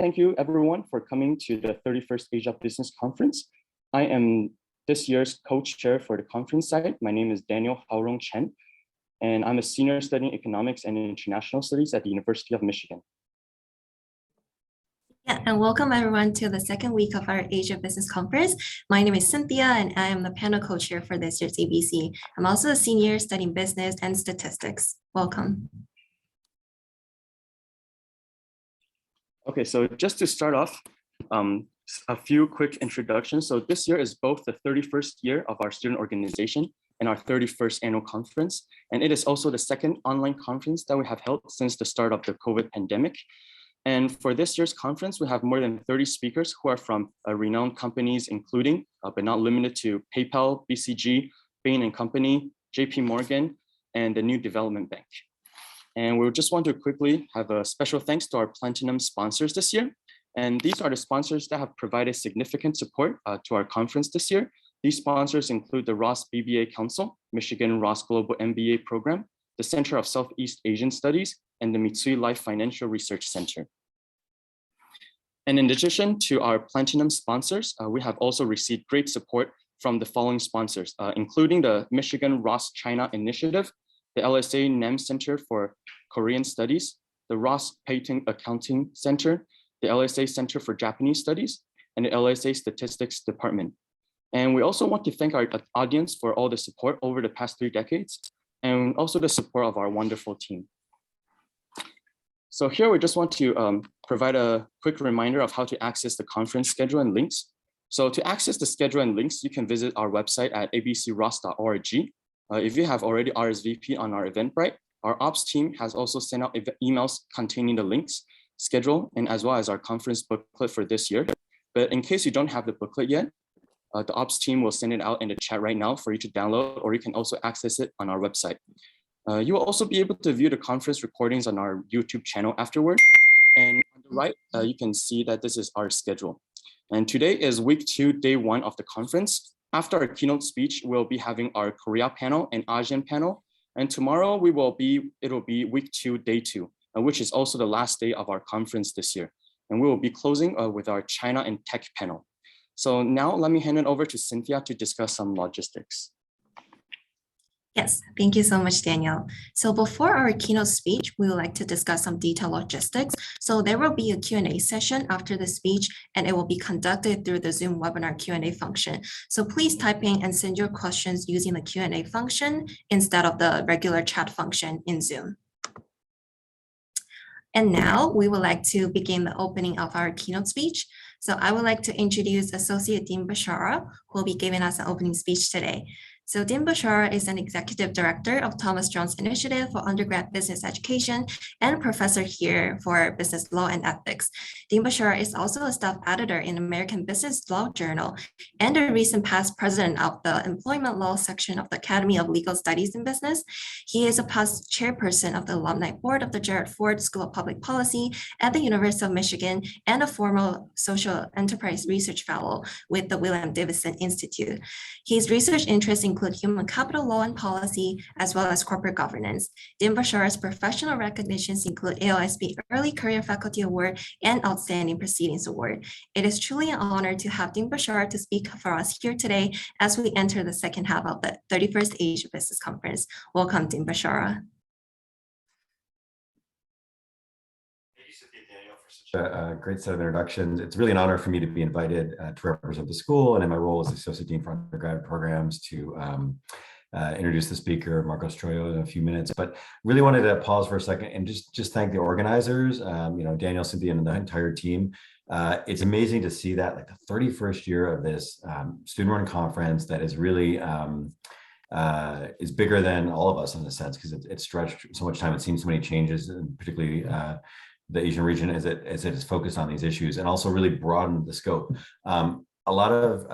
thank you everyone for coming to the 31st Asia Business Conference. I am this year's co-chair for the conference site. My name is Daniel Haorong Chen, and I'm a senior studying economics and international studies at the University of Michigan. Yeah, and welcome everyone to the second week of our Asia Business Conference. My name is Cynthia, and I am the panel co-chair for this year's ABC. I'm also a senior studying business and statistics. Welcome. Okay, so just to start off, a few quick introductions. So this year is both the 31st year of our student organization and our 31st annual conference. And it is also the second online conference that we have held since the start of the COVID pandemic. And for this year's conference, we have more than 30 speakers who are from renowned companies, including, but not limited to, PayPal, BCG, Bain & Company, JP Morgan, and the New Development Bank. And we just want to quickly have a special thanks to our Platinum sponsors this year. And these are the sponsors that have provided significant support to our conference this year. These sponsors include the Ross BBA Council, Michigan Ross Global MBA Program, the Center of Southeast Asian Studies, and the Mitsui Life Financial Research Center. And in addition to our Platinum sponsors, we have also received great support from the following sponsors, including the Michigan Ross China Initiative, the LSA NAM Center for Korean Studies, the Ross Payton Accounting Center, the LSA Center for Japanese Studies, and the LSA Statistics Department. And we also want to thank our audience for all the support over the past 3 decades, and also the support of our wonderful team. So here we just want to provide a quick reminder of how to access the conference schedule and links. So to access the schedule and links, you can visit our website at abcross.org. If you have already RSVP on our Eventbrite, our ops team has also sent out emails containing the links, schedule, and as well as our conference booklet for this year. But in case you don't have the booklet yet, the ops team will send it out in the chat right now for you to download, or you can also access it on our website. You will also be able to view the conference recordings on our YouTube channel afterward. And on the right, you can see that this is our schedule. And today is week 2, day 1 of the conference. After our keynote speech, we'll be having our Korea panel and ASEAN panel. And tomorrow it'll be week 2, day 2, which is also the last day of our conference this year. And we will be closing with our China and Tech panel. So now let me hand it over to Cynthia to discuss some logistics. Yes, thank you so much, Daniel. So before our keynote speech, we would like to discuss some detailed logistics. So there will be a Q&A session after the speech, and it will be conducted through the Zoom webinar Q&A function. So please type in and send your questions using the Q&A function instead of the regular chat function in Zoom. And now we would like to begin the opening of our keynote speech. So I would like to introduce Associate Dean Bashara, who will be giving us an opening speech today. So Dean Bashara is an executive director of Thomas Jones Initiative for Undergrad Business Education and professor here for Business Law and Ethics. Dean Bashara is also a staff editor in American Business Law Journal and a recent past president of the Employment Law section of the Academy of Legal Studies in Business. He is a past chairperson of the Alumni Board of the Gerald Ford School of Public Policy at the University of Michigan and a former social enterprise research fellow with the William Davidson Institute. His research interests include human capital law and policy, as well as corporate governance. Dean Bashara's professional recognitions include ALSB Early Career Faculty Award and Outstanding Proceedings Award. It is truly an honor to have Dean Bashara to speak for us here today as we enter the second half of the 31st Asia Business Conference. Welcome, Dean Bashara. A great set of introductions. It's really an honor for me to be invited to represent the school, and in my role as Associate Dean for Undergraduate Programs to introduce the speaker, Marcos Troyjo, in a few minutes. But really wanted to pause for a second and just thank the organizers, Daniel, Cynthia, and the entire team. It's amazing to see that, like, the 31st year of this student-run conference that is really is bigger than all of us in a sense, because it's stretched so much time. It's seen so many changes, and particularly the Asian region as it is focused on these issues, and also really broadened the scope. A lot of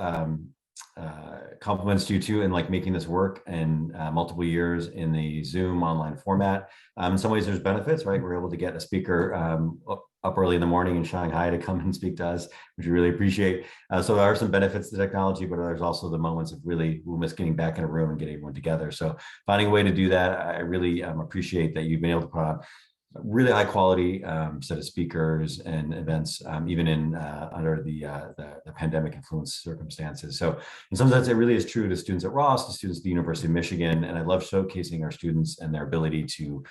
compliments to you too in like making this work in multiple years in the Zoom online format. In some ways there's benefits, right? We're able to get a speaker up early in the morning in Shanghai to come and speak to us, which we really appreciate. So there are some benefits to technology, but there's also the moments of really we'll miss getting back in a room and getting everyone together. So finding a way to do that, I really appreciate that you've been able to put on really high quality set of speakers and events, even in under the pandemic influenced circumstances. So in some sense, it really is true to students at Ross, to students at the University of Michigan, and I love showcasing our students and their ability to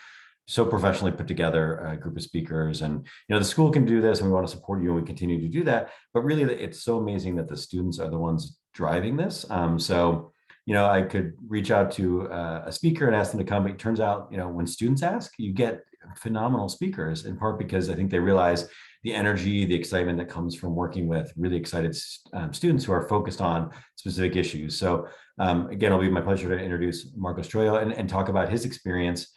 so professionally put together a group of speakers. And the school can do this, and we want to support you, and we continue to do that. But really, it's so amazing that the students are the ones driving this. So I could reach out to a speaker and ask them to come, but it turns out, when students ask, you get phenomenal speakers, in part because I think they realize the energy, the excitement that comes from working with really excited students who are focused on specific issues. So again, it'll be my pleasure to introduce Marcos Troyjo and talk about his experience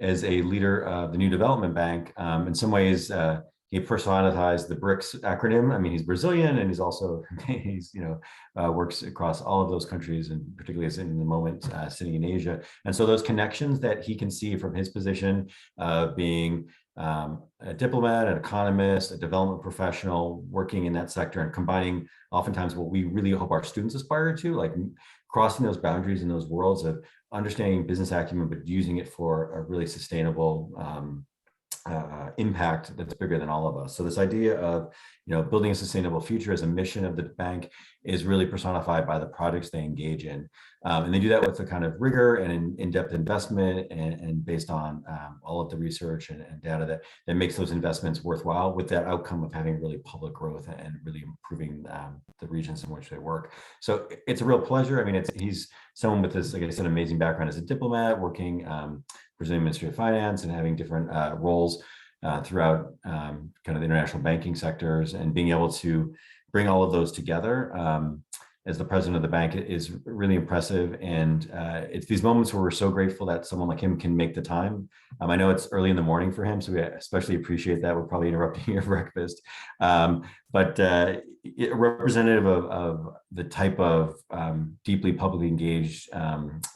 as a leader of the New Development Bank. In some ways, he personalized the BRICS acronym. I mean, he's Brazilian, and he's also works across all of those countries, and particularly as in the moment sitting in Asia. And so those connections that he can see from his position of being a diplomat, an economist, a development professional, working in that sector, and combining oftentimes what we really hope our students aspire to, like crossing those boundaries in those worlds of understanding business acumen, but using it for a really sustainable impact that's bigger than all of us. So this idea of building a sustainable future as a mission of the bank is really personified by the projects they engage in, and they do that with a kind of rigor and in-depth investment, and based on all of the research and data that makes those investments worthwhile, with that outcome of having really public growth and really improving the regions in which they work. So it's a real pleasure. I mean, he's someone with this, like I said, amazing background as a diplomat, working Brazilian Ministry of Finance and having different roles throughout kind of the international banking sectors, and being able to bring all of those together as the president of the bank is really impressive. And it's these moments where we're so grateful that someone like him can make the time. I know it's early in the morning for him, so we especially appreciate that. We're probably interrupting your breakfast, but representative of the type of deeply publicly engaged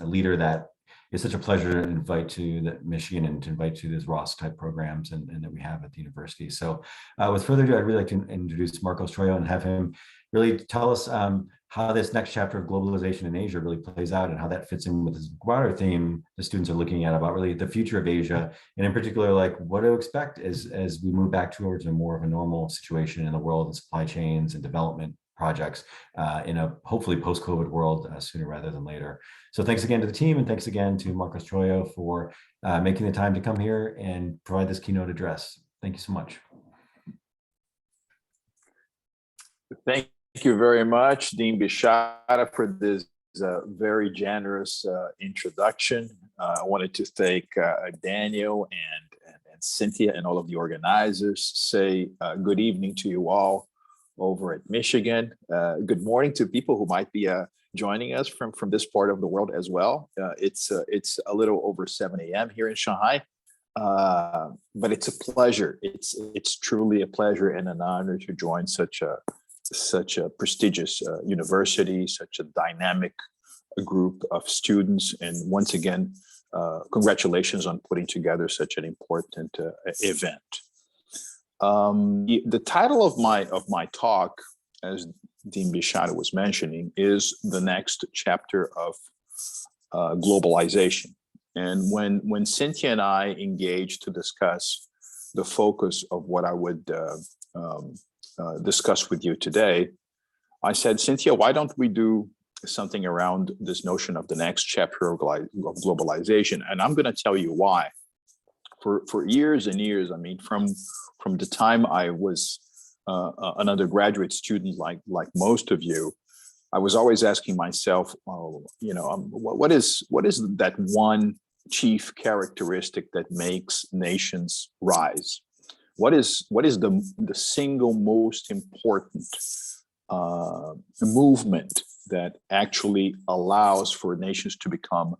leader that it's such a pleasure to invite to Michigan and to invite to these Ross type programs and that we have at the university. So with further ado, I'd really like to introduce Marcos Troyjo and have him really tell us how this next chapter of globalization in Asia really plays out, and how that fits in with this broader theme the students are looking at about really the future of Asia, and in particular, like what to expect as we move back towards a more of a normal situation in the world and supply chains and development projects in a hopefully post-COVID world sooner rather than later. So thanks again to the team, and thanks again to Marcos Troyjo for making the time to come here and provide this keynote address. Thank you so much. Thank you very much, Dean Bishara, for this very generous introduction. I wanted to thank Daniel and Cynthia and all of the organizers. Say good evening to you all over at Michigan. Good morning to people who might be joining us from this part of the world as well. It's a little over 7 a.m. here in Shanghai, but it's a pleasure. It's truly a pleasure and an honor to join such a prestigious university, such a dynamic group of students, and once again, congratulations on putting together such an important event. The title of my talk, as Dean Bishara was mentioning, is the next chapter of globalization. And when Cynthia and I engaged to discuss the focus of what I would discuss with you today, I said, Cynthia, why don't we do something around this notion of the next chapter of globalization? And I'm going to tell you why. For years and years, I mean, from the time I was an undergraduate student, like most of you, I was always asking myself, what is that one chief characteristic that makes nations rise? What is the single most important movement that actually allows for nations to become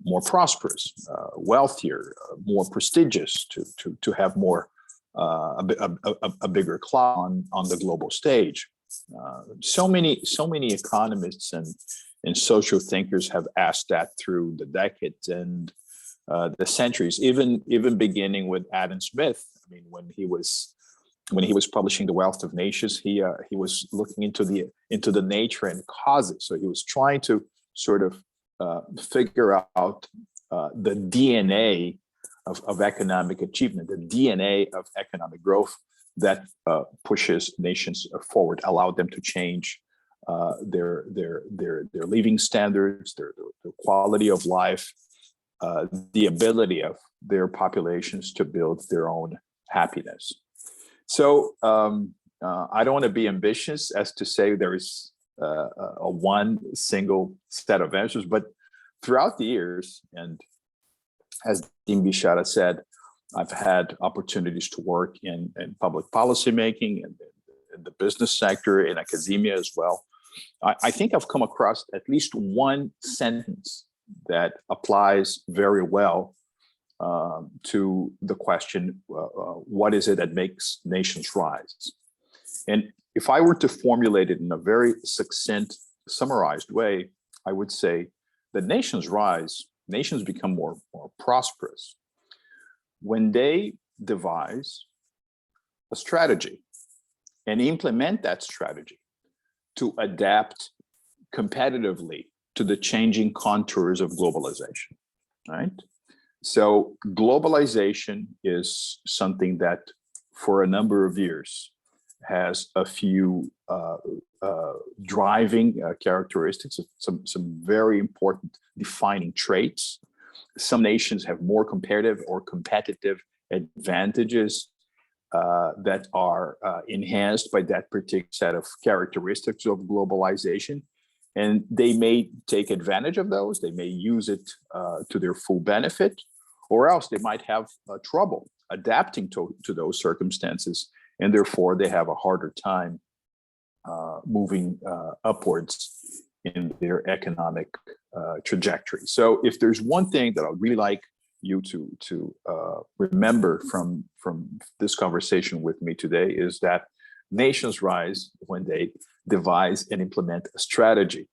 more prosperous, wealthier, more prestigious, to have more a bigger clout on the global stage? So many economists and social thinkers have asked that through the decades and the centuries, even beginning with Adam Smith. I mean, when he was publishing The Wealth of Nations, he was looking into the nature and causes. So he was trying to sort of figure out the DNA of economic achievement, the DNA of economic growth that pushes nations forward, allow them to change their living standards, their quality of life, the ability of their populations to build their own happiness. So I don't want to be ambitious as to say there is a one single set of answers, but throughout the years, and as Dean Bishara said, I've had opportunities to work in public policy making and in the business sector, in academia as well. I think I've come across at least one sentence that applies very well to the question, what is it that makes nations rise? And if I were to formulate it in a very succinct, summarized way, I would say that nations rise, nations become more prosperous when they devise a strategy and implement that strategy to adapt competitively to the changing contours of globalization, right? So globalization is something that for a number of years has a few driving characteristics, some very important defining traits. Some nations have more comparative or competitive advantages that are enhanced by that particular set of characteristics of globalization. And they may take advantage of those, they may use it to their full benefit, or else they might have trouble adapting to those circumstances, and therefore they have a harder time moving upwards in their economic trajectory. So if there's one thing that I'd really like you to remember from this conversation with me today, is that nations rise when they devise and implement a strategy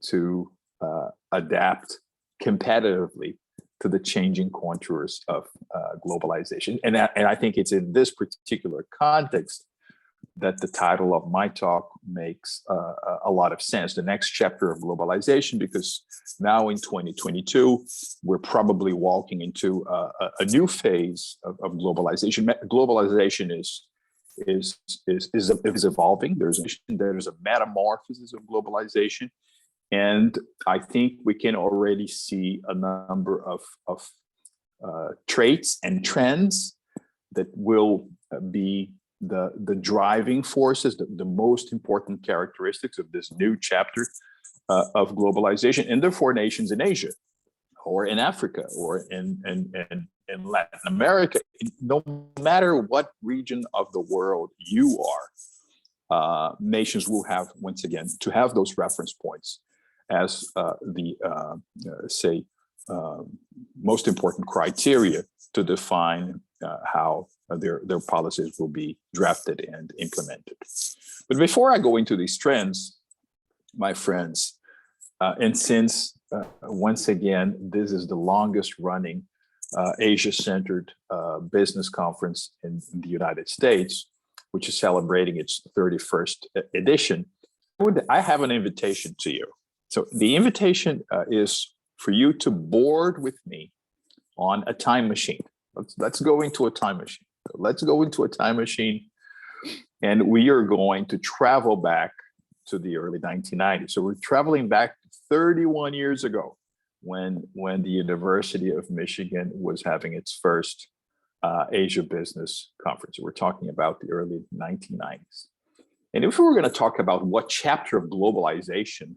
to adapt competitively to the changing contours of globalization. And I think it's in this particular context that the title of my talk makes a lot of sense, the next chapter of globalization, because now in 2022, we're probably walking into a new phase of globalization. Globalization is evolving. There's a metamorphosis of globalization. And I think we can already see a number of traits and trends that will be the driving forces, the most important characteristics of this new chapter of globalization in the four nations in Asia, or in Africa, or in Latin America. No matter what region of the world you are, nations will have, once again, to have those reference points as most important criteria to define how their policies will be drafted and implemented. But before I go into these trends, my friends, and since once again, this is the longest running Asia-centered business conference in the United States, which is celebrating its 31st edition, I have an invitation to you. So the invitation is for you to board with me on a time machine. Let's go into a time machine. Let's go into a time machine, and we are going to travel back to the early 1990s. So we're traveling back 31 years ago when the University of Michigan was having its first Asia Business Conference. We're talking about the early 1990s. And if we were going to talk about what chapter of globalization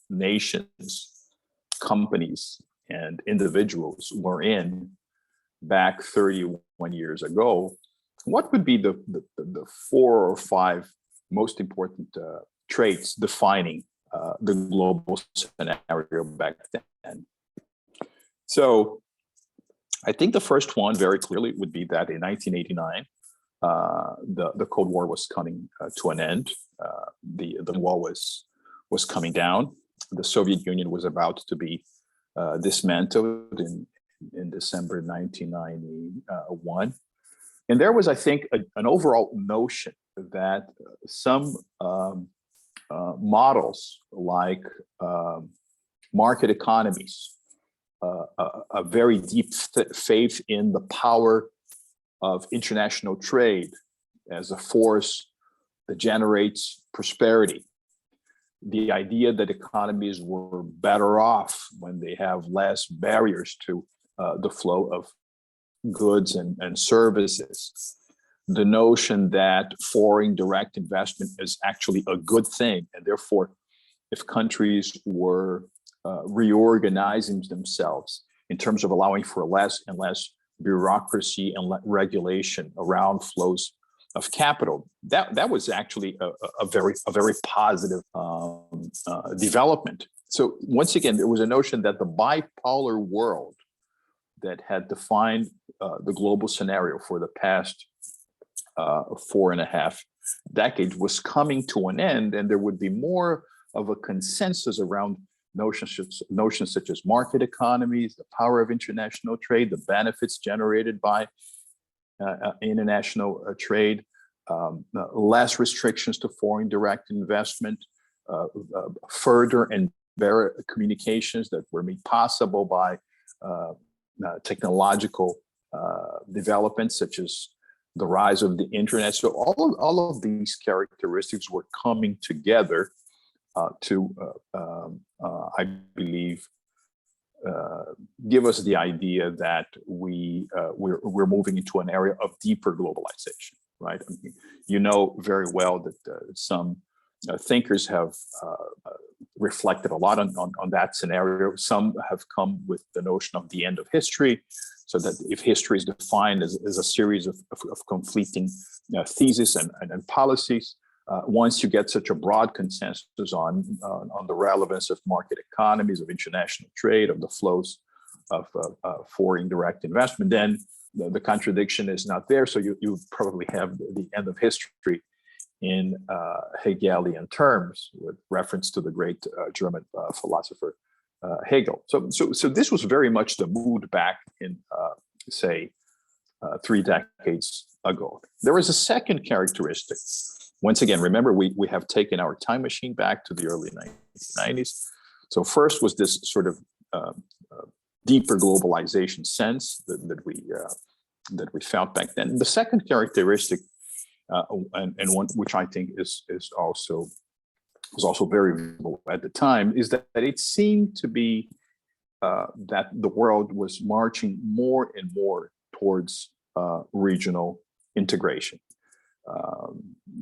nations, companies, and individuals were in back 31 years ago, what would be the 4 or 5 most important traits defining the global scenario back then? So I think the first one very clearly would be that in 1989, the Cold War was coming to an end. The wall was coming down. The Soviet Union was about to be dismantled in December 1991. And there was, I think, an overall notion that some models like market economies a very deep faith in the power of international trade as a force that generates prosperity. The idea that economies were better off when they have less barriers to the flow of goods and services. The notion that foreign direct investment is actually a good thing, and therefore, if countries were reorganizing themselves in terms of allowing for less and less bureaucracy and regulation around flows of capital, that was actually a very positive development. So once again, there was a notion that the bipolar world that had defined the global scenario for the past 4.5 decades was coming to an end, and there would be more of a consensus around notions such as market economies, the power of international trade, the benefits generated by international trade, less restrictions to foreign direct investment, further and better communications that were made possible by technological developments such as the rise of the internet. So all of these characteristics were coming together to, I believe, give us the idea that we're moving into an area of deeper globalization, right? I mean, you know very well that some thinkers have reflected a lot on that scenario. Some have come with the notion of the end of history, so that if history is defined as a series of conflicting theses and policies, once you get such a broad consensus on the relevance of market economies, of international trade, of the flows of foreign direct investment, then the contradiction is not there. So you probably have the end of history in Hegelian terms, with reference to the great German philosopher Hegel. So this was very much the mood back in, say, 3 decades ago. There was a second characteristic. Once again, remember, we have taken our time machine back to the early 1990s. So first was this sort of deeper globalization sense that we felt back then. The second characteristic, and one which I think was also very visible at the time, is that it seemed to be that the world was marching more and more towards regional integration.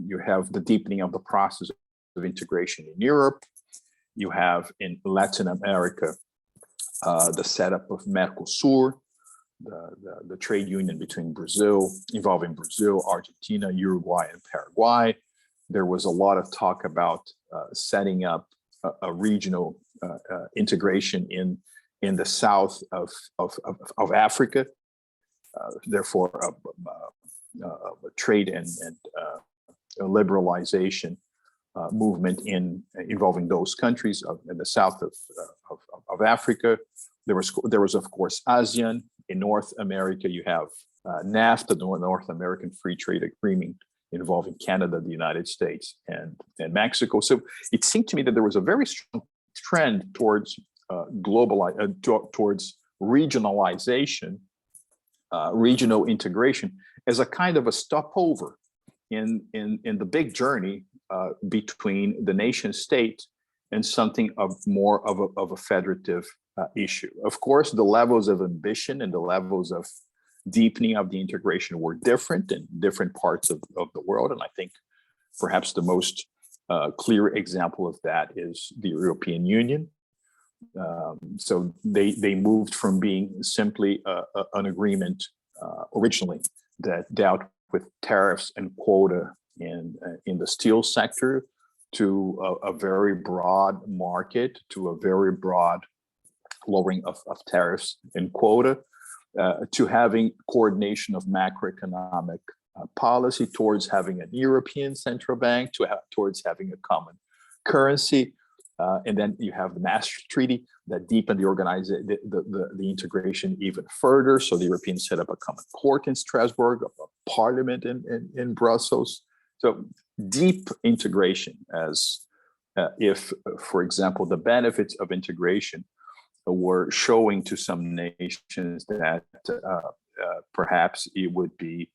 You have the deepening of the process of integration in Europe. You have in Latin America the setup of Mercosur, the trade union between involving Brazil, Argentina, Uruguay, and Paraguay. There was a lot of talk about setting up a regional integration in the south of Africa. Therefore, a trade and liberalization movement involving those countries in the south of Africa. There was of course ASEAN. In North America, you have NAFTA, the North American Free Trade Agreement, involving Canada, the United States, and Mexico. So it seemed to me that there was a very strong trend towards towards regionalization, regional integration, as a kind of a stopover in the big journey between the nation state and something of more of a federative issue. Of course, the levels of ambition and the levels of deepening of the integration were different in different parts of the world. And I think perhaps the most clear example of that is the European Union. So they moved from being simply an agreement originally that dealt with tariffs and quota in the steel sector to a very broad market, to a very broad lowering of tariffs and quota, to having coordination of macroeconomic policy, towards having a European central bank, towards having a common currency. And then you have the Maastricht Treaty that deepened the integration even further. So the Europeans set up a common court in Strasbourg, a parliament in Brussels. So deep integration, as if, for example, the benefits of integration were showing to some nations that perhaps it would be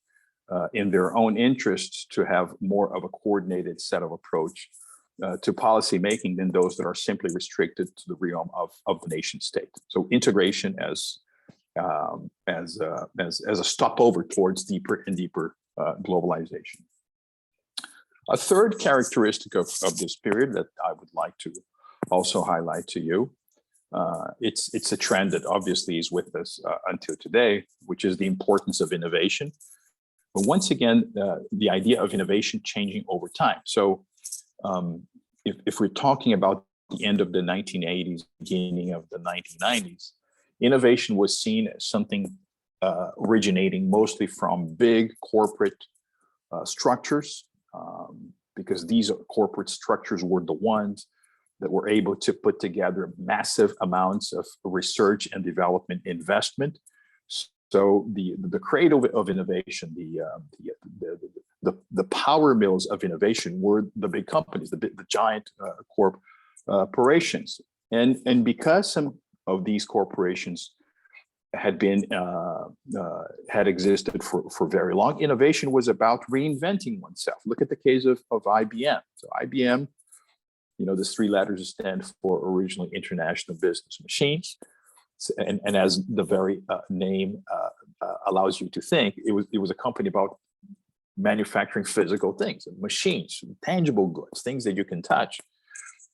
in their own interests to have more of a coordinated set of approach to policy making than those that are simply restricted to the realm of the nation state. So integration as a stopover towards deeper and deeper globalization. A third characteristic of this period that I would like to also highlight to you, it's a trend that obviously is with us until today, which is the importance of innovation. But once again, the idea of innovation changing over time. So if we're talking about the end of the 1980s, beginning of the 1990s, innovation was seen as something originating mostly from big corporate structures, because these corporate structures were the ones that were able to put together massive amounts of research and development investment. So the cradle of innovation, the power mills of innovation were the big companies, the giant corporations, and because some of these corporations had existed for very long, innovation was about reinventing oneself. Look at the case of IBM. So IBM, these three letters stand for originally International Business Machines. And as the very name allows you to think, it was a company about manufacturing physical things, machines, tangible goods, things that you can touch.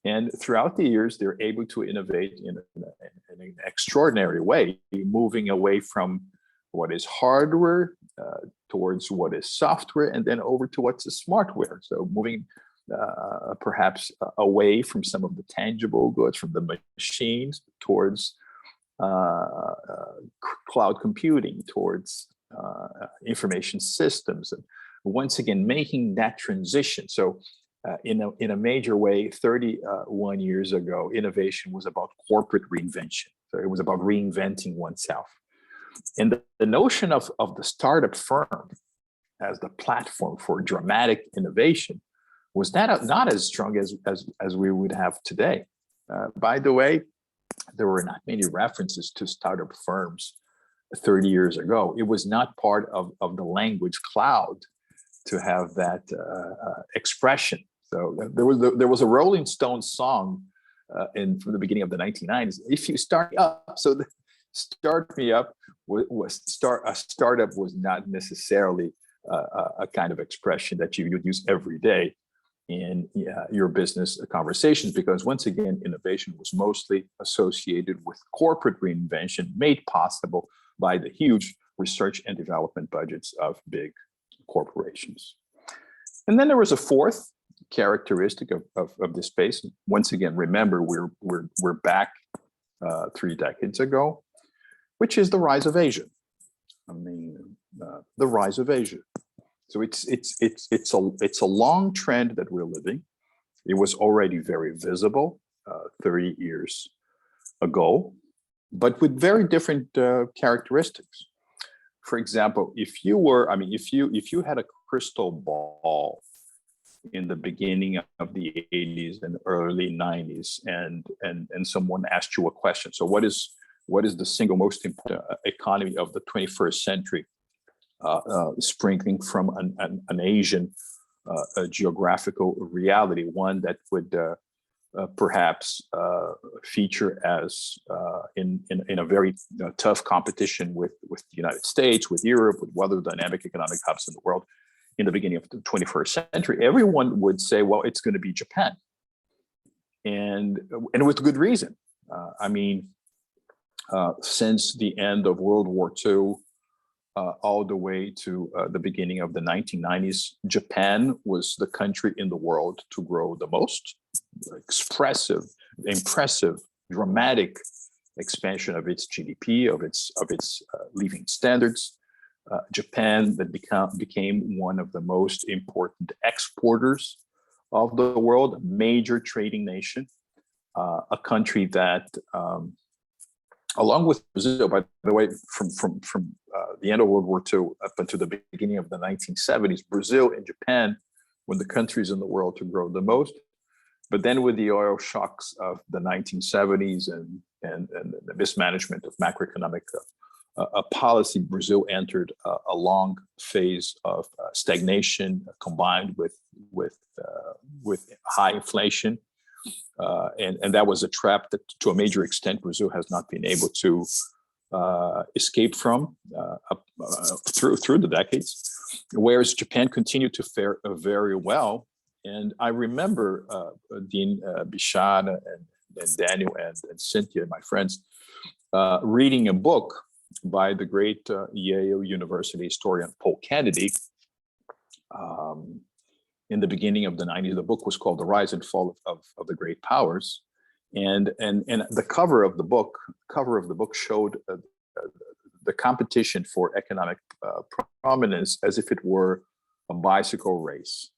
And throughout the years, they're able to innovate in an extraordinary way, moving away from what is hardware towards what is software, and then over to what's smartware. So moving perhaps away from some of the tangible goods, from the machines, towards cloud computing, towards information systems, and once again making that transition. So in a major way, 31 years ago, innovation was about corporate reinvention. So it was about reinventing oneself. And the notion of the startup firm as the platform for dramatic innovation was not as strong as we would have today. By the way, there were not many references to startup firms 30 years ago. It was not part of the language cloud to have that expression. So there was a Rolling Stones song from the beginning of the 1990s. If you start me up, so the start me up a startup was not necessarily a kind of expression that you would use every day in your business conversations, because once again, innovation was mostly associated with corporate reinvention made possible by the huge research and development budgets of big corporations. And then there was a fourth characteristic of this space. Once again, remember, we're back 3 decades ago, which is the rise of Asia. The rise of Asia. So it's a long trend that we're living. It was already very visible 30 years ago, but with very different characteristics. For example, if you had a crystal ball in the beginning of the 80s and early 90s, and someone asked you a question, so what is the single most important economy of the 21st century, springing from an Asian geographical reality, one that would perhaps feature as in a very tough competition with the United States, with Europe, with other dynamic economic hubs in the world in the beginning of the 21st century, everyone would say, well, it's going to be Japan. And with good reason. Since the end of World War II, all the way to the beginning of the 1990s, Japan was the country in the world to grow the most. Impressive, dramatic expansion of its GDP, of its living standards. Japan that became one of the most important exporters of the world, a major trading nation, a country that, along with Brazil, by the way, from the end of World War II up until the beginning of the 1970s, Brazil and Japan were the countries in the world to grow the most. But then with the oil shocks of the 1970s the mismanagement of macroeconomic policy, Brazil entered a long phase of stagnation combined with high inflation, and that was a trap that, to a major extent, Brazil has not been able to escape from through the decades, whereas Japan continued to fare very well. And I remember Dean Bishara and Daniel and Cynthia, my friends, reading a book by the great Yale University historian Paul Kennedy in the beginning of the 90s. The book was called The Rise and Fall of the Great Powers. And the cover of the book showed the competition for economic prominence as if it were a bicycle race.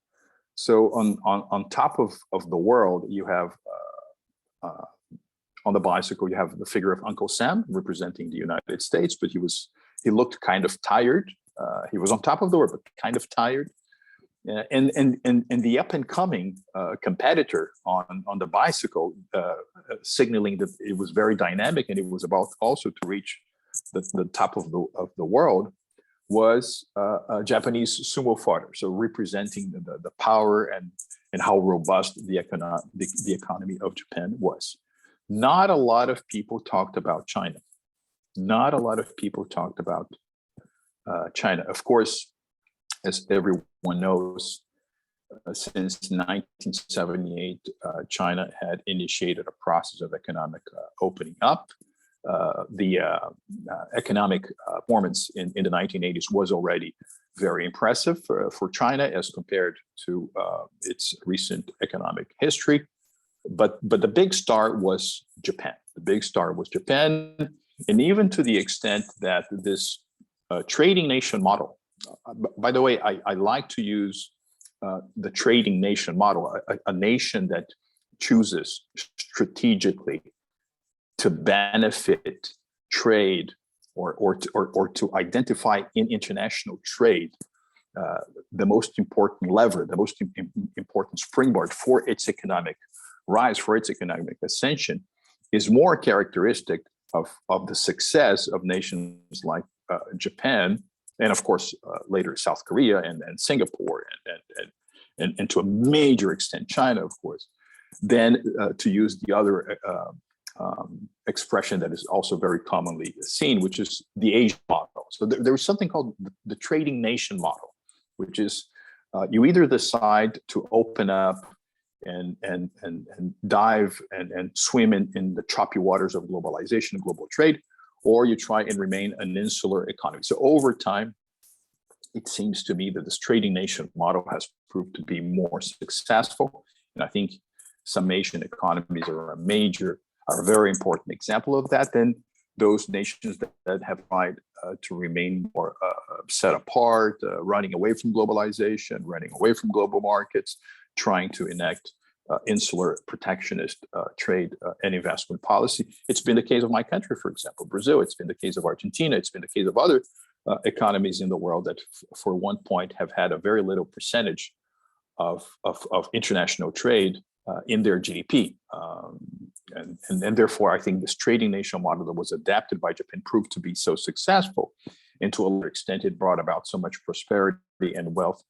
So on top of the world, you have on the bicycle, you have the figure of Uncle Sam representing the United States, but he looked kind of tired. He was on top of the world, but kind of tired. And the up and coming competitor on the bicycle, signaling that it was very dynamic and it was about also to reach the top of the world, was a Japanese sumo fighter. So representing the power and how robust the economy of Japan was. Not a lot of people talked about China. Not a lot of people talked about China. Of course, as everyone knows, since 1978, China had initiated a process of economic opening up. The economic performance in the 1980s was already very impressive for China as compared to its recent economic history. But the big star was Japan. The big star was Japan, and even to the extent that this trading nation model. By the way, I like to use the trading nation model, a nation that chooses strategically to benefit trade or to identify in international trade the most important lever, the most important springboard for its economic rise, for its economic ascension, is more characteristic of the success of nations like Japan, and of course later South Korea and Singapore and to a major extent China, of course, than to use the other expression that is also very commonly seen, which is the Asian model. So there is something called the trading nation model, which is you either decide to open up and dive and swim in the choppy waters of globalization and global trade, or you try and remain an insular economy. So over time, it seems to me that this trading nation model has proved to be more successful. And I think some Asian economies are a very important example of that. Then those nations that have tried to remain more set apart, running away from globalization, running away from global markets, trying to enact insular protectionist trade and investment policy. It's been the case of my country, for example, Brazil. It's been the case of Argentina. It's been the case of other economies in the world that for one point have had a very little percentage of international trade in their GDP. And therefore, I think this trading nation model that was adapted by Japan proved to be so successful. And to a large extent, it brought about so much prosperity and wealth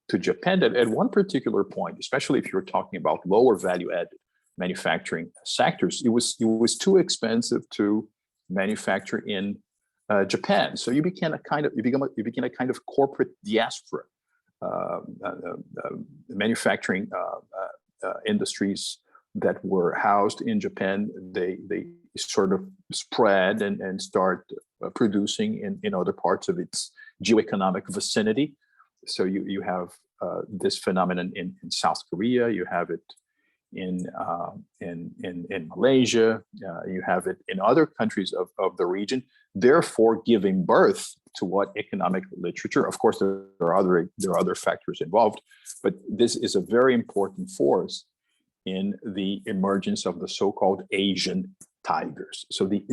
to Japan that at one particular point, especially if you're talking about lower value-added manufacturing sectors, it was too expensive to manufacture in Japan. So you became a kind of corporate diaspora. Manufacturing industries that were housed in Japan, they sort of spread and start producing in other parts of its geoeconomic vicinity. So you have this phenomenon in South Korea, you have it in Malaysia, you have it in other countries of the region, therefore giving birth to what economic literature, of course there are other factors involved, but this is a very important force in the emergence of the so-called Asian tigers. So the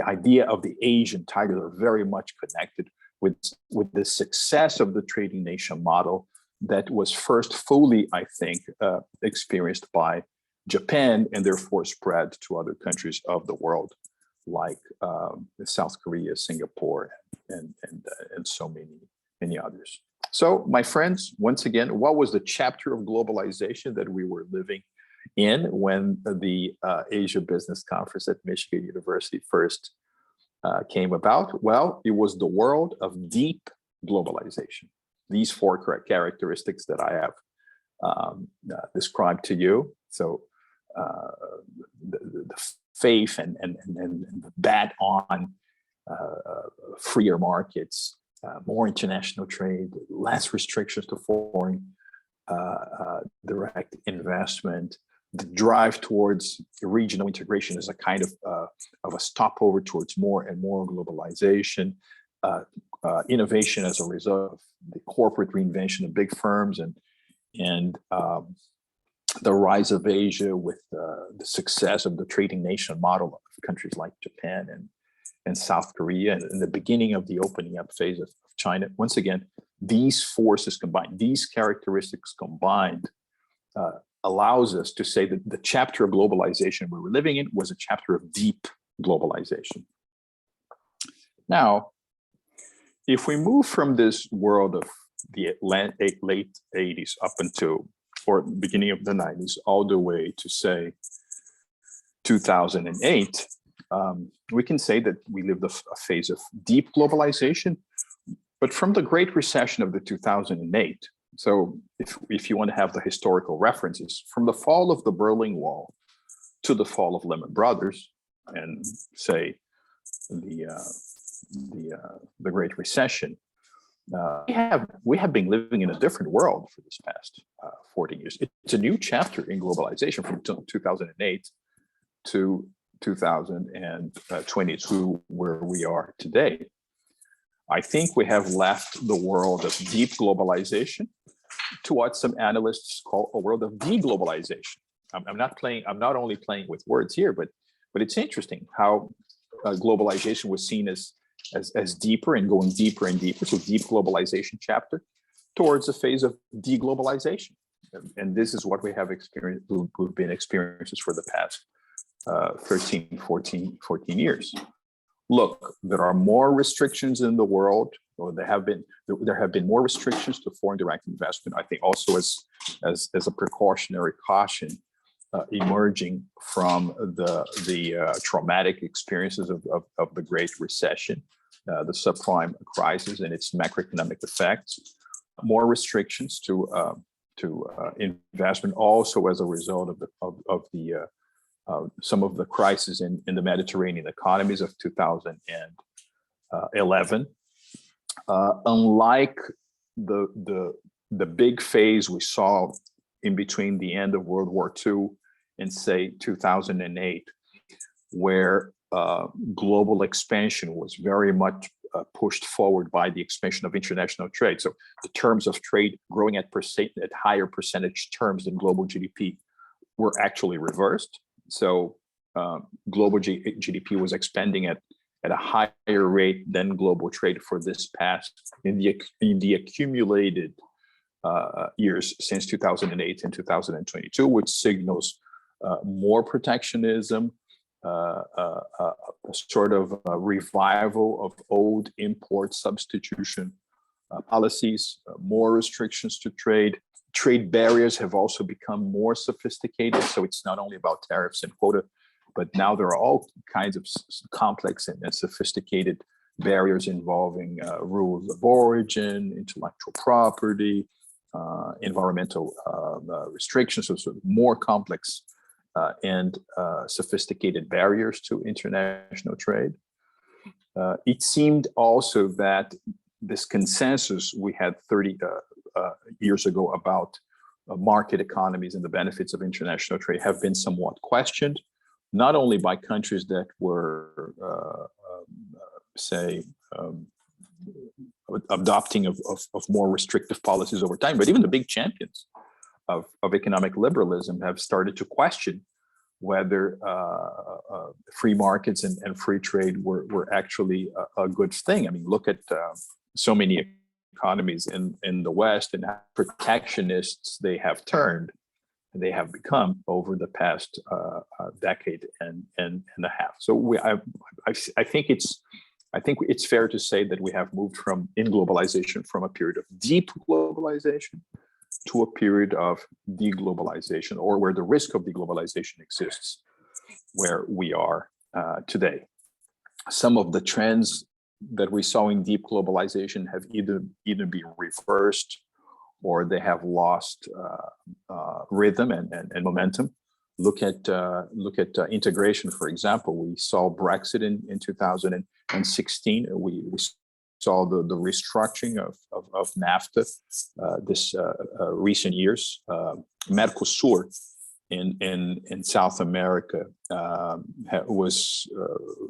idea of the Asian tigers are very much connected with the success of the trading nation model that was first fully, I think, experienced by Japan and therefore spread to other countries of the world like South Korea, Singapore, and so many others. So, my friends, once again, what was the chapter of globalization that we were living in when the Asia Business Conference at Michigan University first came about? Well, it was the world of deep globalization. These four characteristics that I have described to you. So the faith and the bet on freer markets, more international trade, less restrictions to foreign direct investment, the drive towards regional integration as a kind of a stopover towards more and more globalization, innovation as a result of the corporate reinvention of big firms, and the rise of Asia with the success of the trading nation model of countries like Japan and South Korea, and the beginning of the opening up phase of China. Once again, these forces combined, these characteristics combined, allows us to say that the chapter of globalization we were living in was a chapter of deep globalization. Now, if we move from this world of the late 80s up until, or beginning of the 90s, all the way to say 2008, we can say that we lived a phase of deep globalization, but from the Great Recession of the 2008. So if you want to have the historical references, from the fall of the Berlin Wall to the fall of Lehman Brothers, and say the Great Recession, we have been living in a different world for this past 40 years. It's a new chapter in globalization from 2008 to 2022, where we are today. I think we have left the world of deep globalization to what some analysts call a world of deglobalization. I'm not only playing with words here, but it's interesting how globalization was seen as deeper and going deeper and deeper. So deep globalization chapter towards a phase of deglobalization. And this is what we have experienced, we've been experiencing for the past 13, 14 years. Look, there are more restrictions in the world, or there have been more restrictions to foreign direct investment. I think also as a precautionary caution emerging from the traumatic experiences of the Great Recession, the subprime crisis and its macroeconomic effects, more restrictions to investment, also as a result of some of the crises in the Mediterranean economies of 2011. Unlike the big phase we saw in between the end of World War II and say 2008, where global expansion was very much pushed forward by the expansion of international trade. So the terms of trade growing at higher percentage terms than global GDP were actually reversed. So global GDP was expanding at a higher rate than global trade for this past in the accumulated years since 2008 and 2022, which signals more protectionism, a sort of a revival of old import substitution policies, more restrictions to trade. Trade barriers have also become more sophisticated. So it's not only about tariffs and quota, but now there are all kinds of complex and sophisticated barriers involving rules of origin, intellectual property, environmental restrictions, so sort of more complex and sophisticated barriers to international trade. It seemed also that this consensus we had 30 years ago about market economies and the benefits of international trade have been somewhat questioned, not only by countries that were, adopting of more restrictive policies over time, but even the big champions of economic liberalism have started to question whether free markets and free trade were actually a good thing. I mean, look at so many economies in the West and how protectionists they have turned they have become over the past decade and a half. So I think it's fair to say that we have moved in globalization from a period of deep globalization to a period of deglobalization, or where the risk of deglobalization exists, where we are today. Some of the trends that we saw in deep globalization have either been reversed, or they have lost rhythm and momentum. Look at integration, for example. We saw Brexit in 2016. We saw the restructuring of NAFTA this recent years. Mercosur in South America was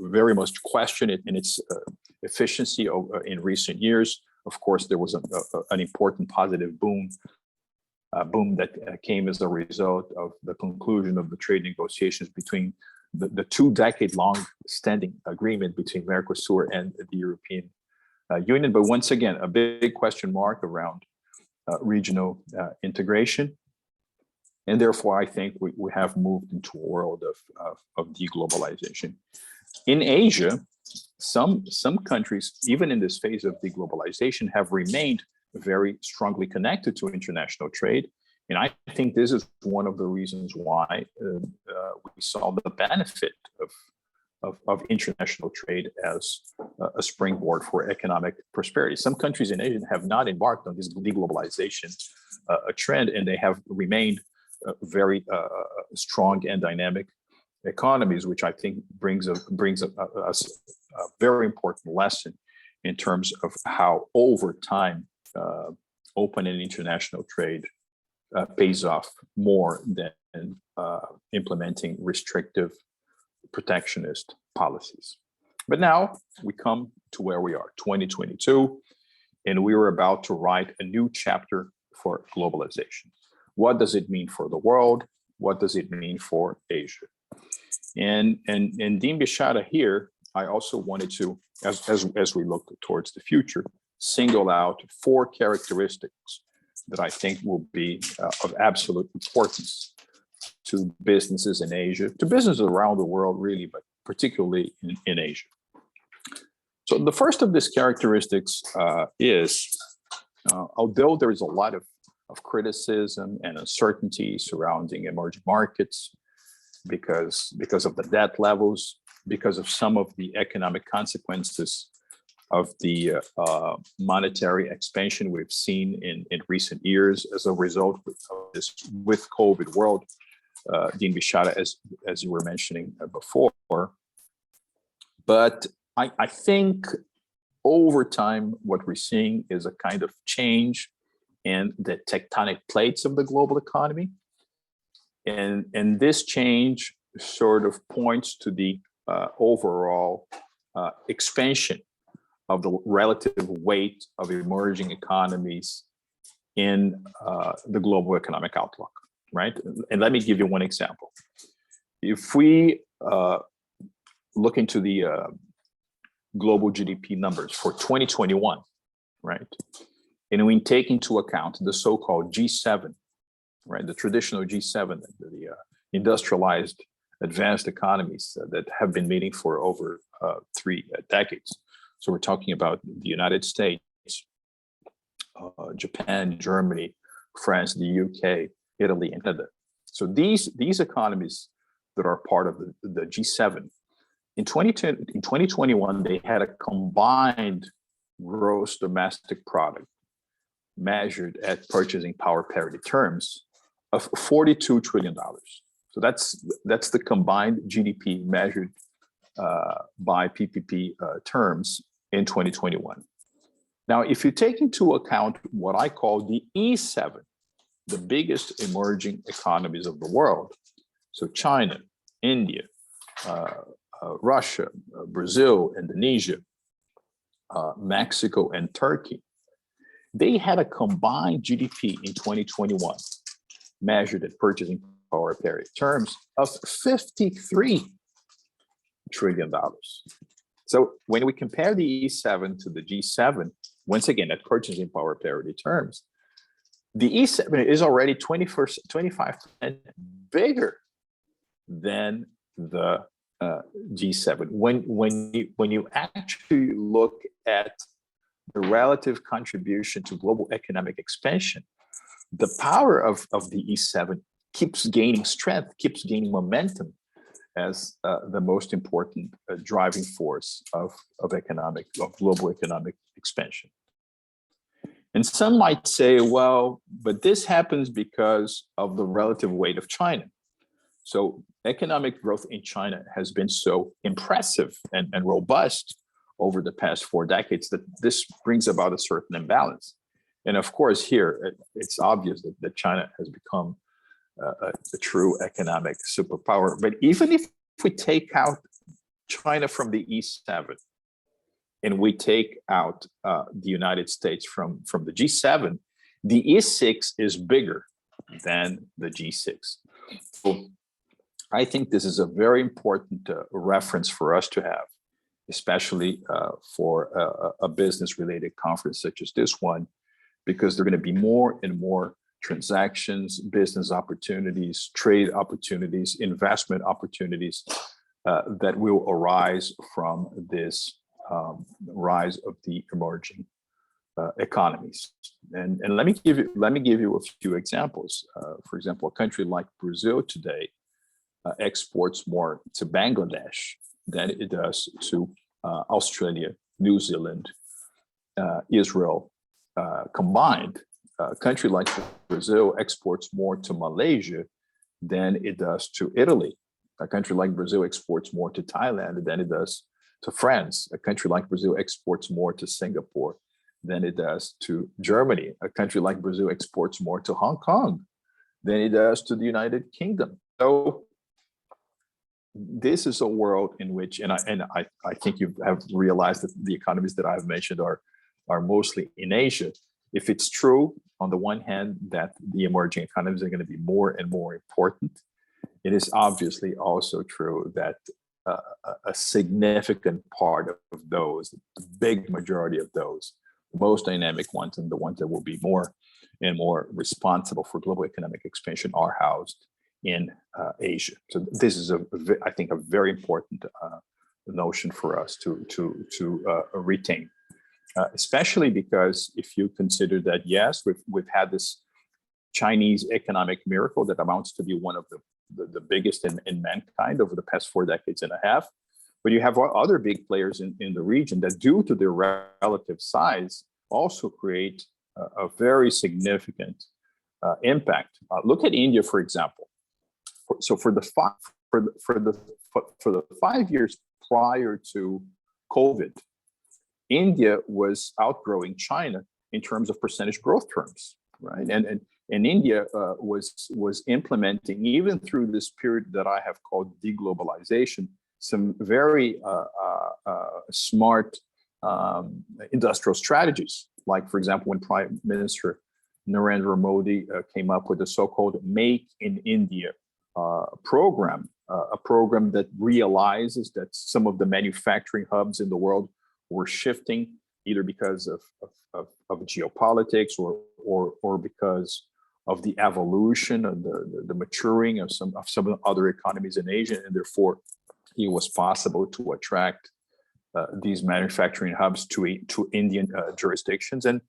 very much questioned in its efficiency in recent years. Of course, there was an important positive boom that came as a result of the conclusion of the trade negotiations between the 2-decade-long standing agreement between Mercosur and the European Union. But once again, a big question mark around regional integration. And therefore, I think we have moved into a world of deglobalization. In Asia, some countries, even in this phase of deglobalization, have remained very strongly connected to international trade. And I think this is one of the reasons why we saw the benefit of international trade as a springboard for economic prosperity. Some countries in Asia have not embarked on this deglobalization trend, and they have remained very strong and dynamic economies, which I think brings us a very important lesson in terms of how over time open and international trade pays off more than implementing restrictive protectionist policies. But now we come to where we are, 2022, and we are about to write a new chapter for globalization. What does it mean for the world? What does it mean for Asia? And Dean Bichara here, I also wanted to, as we look towards the future, single out 4 characteristics that I think will be of absolute importance to businesses in Asia, to businesses around the world, really, but particularly in Asia. So the first of these characteristics is, although there is a lot of criticism and uncertainty surrounding emerging markets because of the debt levels, because of some of the economic consequences of the monetary expansion we've seen in recent years as a result of this with COVID world, Dean Bichara, as you were mentioning before. But I think over time, what we're seeing is a kind of change in the tectonic plates of the global economy. And this change sort of points to the overall expansion of the relative weight of emerging economies in the global economic outlook, right? And let me give you one example. If we look into the global GDP numbers for 2021, right? And we take into account the so-called G7, right? The traditional G7, the industrialized advanced economies that have been meeting for over 3 decades. So we're talking about the United States, Japan, Germany, France, the UK, Italy, and Canada. So these economies that are part of the G7, in 2021, they had a combined gross domestic product measured at purchasing power parity terms of $42 trillion. So that's the combined GDP measured by PPP terms in 2021. Now, if you take into account what I call the E7, the biggest emerging economies of the world, so China, India, Russia, Brazil, Indonesia, Mexico, and Turkey, they had a combined GDP in 2021 measured at purchasing power parity terms of $53 trillion. So when we compare the E7 to the G7, once again, at purchasing power parity terms, The E7 is already 25% bigger than the G7. When you actually look at the relative contribution to global economic expansion, the power of the E7 keeps gaining strength, keeps gaining momentum as the most important driving force of global economic expansion. And some might say, well, but this happens because of the relative weight of China. So economic growth in China has been so impressive and robust over the past 4 decades that this brings about a certain imbalance. And of course, here, it's obvious that China has become a true economic superpower. But even if we take out China from the E7 and we take out the United States from the G7, the E6 is bigger than the G6. So I think this is a very important reference for us to have, especially for a business-related conference such as this one, because there are going to be more and more transactions, business opportunities, trade opportunities, investment opportunities that will arise from this rise of the emerging economies. And let me give you a few examples. For example, a country like Brazil today exports more to Bangladesh than it does to Australia, New Zealand, Israel combined. A country like Brazil exports more to Malaysia than it does to Italy. A country like Brazil exports more to Thailand than it does to France. A country like Brazil exports more to Singapore than it does to Germany. A country like Brazil exports more to Hong Kong than it does to the United Kingdom. So this is a world in which, and I think you have realized that the economies that I've mentioned are mostly in Asia. If it's true, on the one hand, that the emerging economies are going to be more and more important, it is obviously also true that a significant part of those, the big majority of those, the most dynamic ones and the ones that will be more and more responsible for global economic expansion are housed in Asia. So this is, I think, a very important notion for us to retain. Especially because if you consider that, yes, we've had this Chinese economic miracle that amounts to be one of the biggest in mankind over the past 4 decades and a half, but you have other big players in the region that, due to their relative size, also create a very significant impact. Look at India, for example. So for the 5 years prior to COVID, India was outgrowing China in terms of percentage growth terms, right? And India was implementing, even through this period that I have called deglobalization, some very smart industrial strategies. Like, for example, when Prime Minister Narendra Modi came up with the so-called Make in India program, a program that realizes that some of the manufacturing hubs in the world were shifting, either because of geopolitics or because of the evolution and the maturing of some other economies in Asia, and therefore it was possible to attract these manufacturing hubs to Indian jurisdictions, and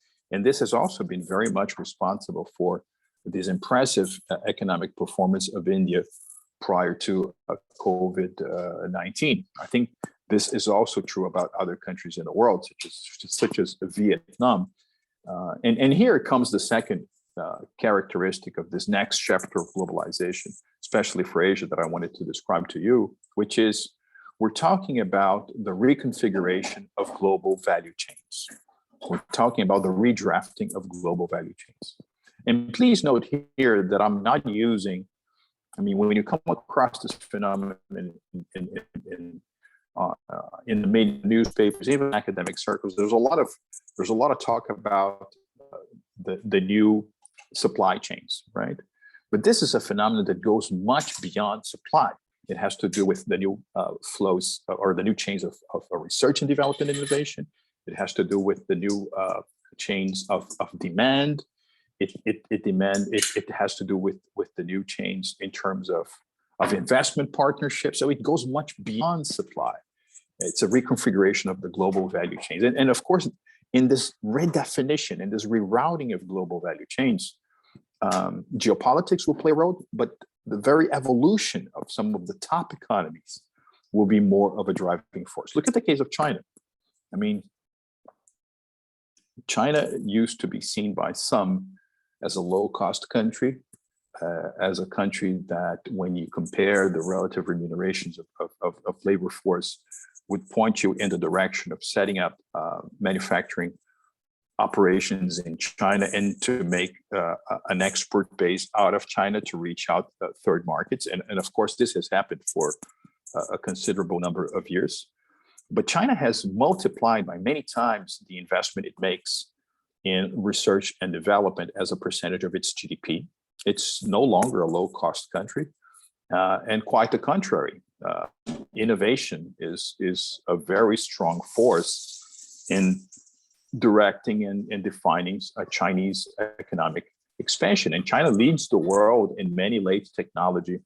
this has also been very much responsible for this impressive economic performance of India prior to COVID-19. I think this is also true about other countries in the world, such as Vietnam. And here comes the second characteristic of this next chapter of globalization, especially for Asia, that I wanted to describe to you, which is we're talking about the reconfiguration of global value chains. We're talking about the redrafting of global value chains. And please note here that I'm not using, when you come across this phenomenon in the main newspapers, even academic circles, there's a lot of talk about the new supply chains, right? But this is a phenomenon that goes much beyond supply. It has to do with the new flows or the new chains of research and development and innovation. It has to do with the new chains of demand. it has to do with the new change in terms of investment partnerships. So it goes much beyond supply. It's a reconfiguration of the global value chains. And of course, in this redefinition, in this rerouting of global value chains, geopolitics will play a role, but the very evolution of some of the top economies will be more of a driving force. Look at the case of China. I mean, China used to be seen by some as a low-cost country, as a country that, when you compare the relative remunerations of labor force, would point you in the direction of setting up manufacturing operations in China and to make an export base out of China to reach out third markets. And of course, this has happened for a considerable number of years. But China has multiplied by many times the investment it makes in research and development as a percentage of its GDP. It's no longer a low-cost country, and quite the contrary. Innovation is a very strong force in directing and defining a Chinese economic expansion. And China leads the world in many late technology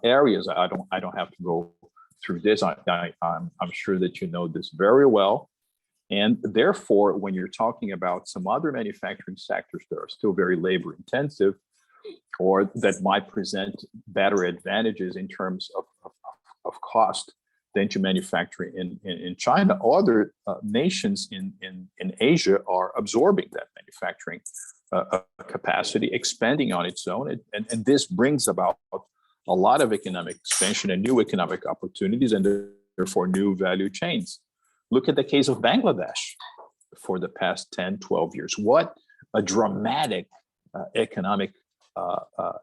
areas. I don't have to go through this. I'm sure that you know this very well. And therefore, when you're talking about some other manufacturing sectors that are still very labor intensive, or that might present better advantages in terms of cost than to manufacturing in China, other nations in Asia are absorbing that manufacturing capacity, expanding on its own. And this brings about a lot of economic expansion and new economic opportunities, and therefore new value chains. Look at the case of Bangladesh for the past 10, 12 years. What a dramatic economic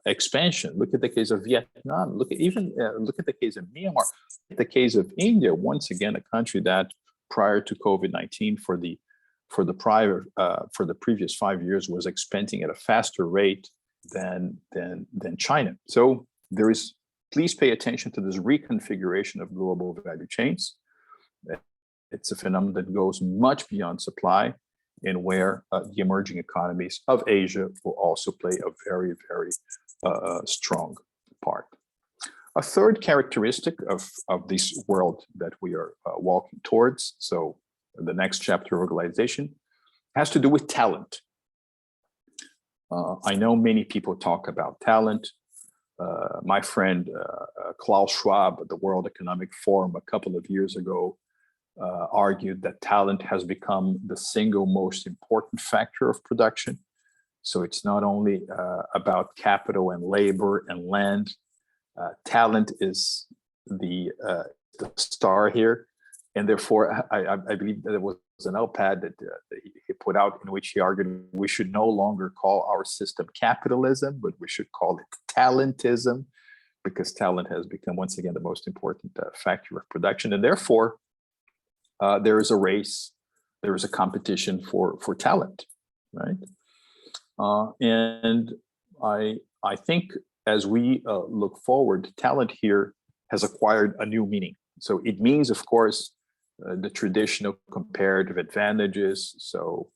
expansion. Look at the case of Vietnam. Look at the case of Myanmar. The case of India, once again, a country that prior to COVID-19 for the previous 5 years was expanding at a faster rate than China. So please pay attention to this reconfiguration of global value chains. It's a phenomenon that goes much beyond supply, and where the emerging economies of Asia will also play a very, very strong part. A third characteristic of this world that we are walking towards, so the next chapter of globalization, has to do with talent. I know many people talk about talent. My friend Klaus Schwab at the World Economic Forum a couple of years ago argued that talent has become the single most important factor of production. So it's not only about capital and labor and land. Talent is the star here. And therefore, I believe that there was an op-ed that he put out in which he argued we should no longer call our system capitalism, but we should call it talentism, because talent has become, once again, the most important factor of production. And therefore, there is a race, there is a competition for talent, right? And I think as we look forward, talent here has acquired a new meaning. So it means, of course, the traditional comparative advantages. So